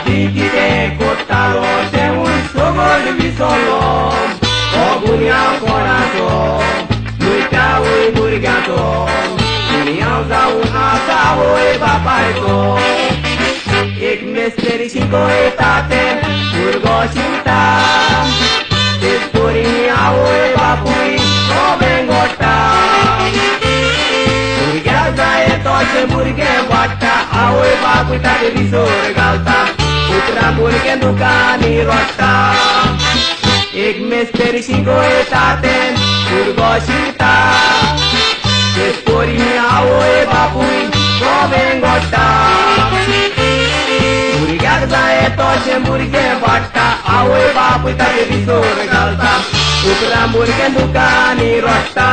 Tite cortado de un sogol visolo Ogunya corato Luita ui burgato Uniauza unasa ui babaito Ek mesteri cinco etate Urgosinta Testoria ui babui Ovengota Burgaza e toce burge bata Aui babuita de visor galta Putra burge ducani rotta Ek mesteri cinco etate Urgosinta Testoria ui babui Ovengota Burgaza e toce burge bata Aui babuita de visor galta Putra burge ducani rotta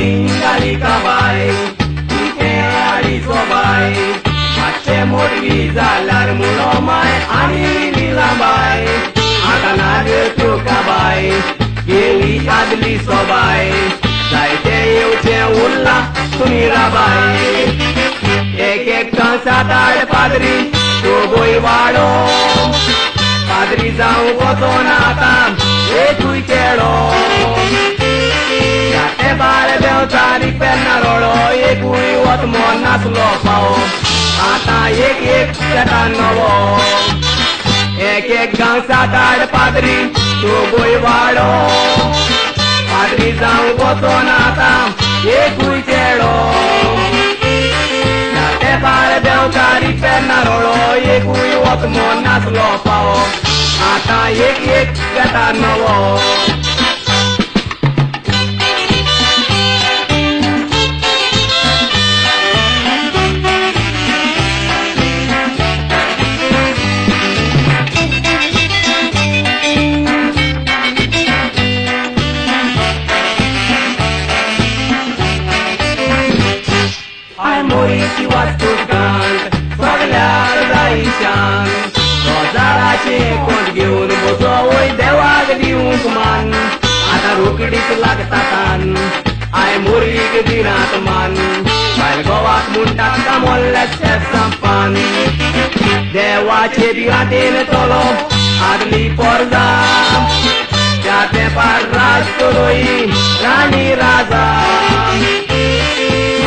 Dingali kabai, ite ali sobai, ache morgi zalar mulomai ani nilambai, akanade tu kabai, geli adli sobai, saite uche ulla sunirabai, ek kansata padri tu boi vado, padri zau gotonata, tu chelo. Vale beutari pernarolo Ekui wat monas lopao Ata ek jatan novo Ek gansata padri Tu boi vado Padri zau gotonata Ekui chelo Jate vale beutari pernarolo Ekui wat monas lopao Ata ek jatan novo Moiti वास्तुकांत सगळ्यार जायशान रोजाराचे कोण घेऊन बसोय देवाक दिवंक मान आता रोकडीच लागता तान आय मोरीक दिनात मान भायर गोवाक म्हणटात कामोल्ल्याचे संपान देवाचे दिवातेन चलो आदली पोरजा त्या तेंपार राज करोय राणी राजा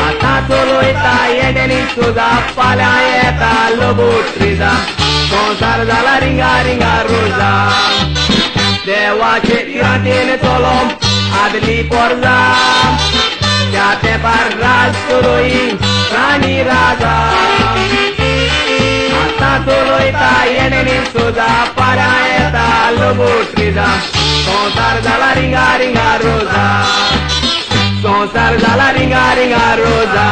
आता चलोयता येडेनी सुद्धा फाल्या येता लबोट्रिजा संसार जाला रिंगा रिंगा रोजा देवाचे दिवातेन चलो आदली पोरजा त्या तेंपार राज करोय राणी राजा आता चलोयता येडेनी सुद्धा फाल्या येता लबोट्रिजा संसार जाला रिंगा रिंगा रोजा संसार जाला रिंगा रिंगा रोजा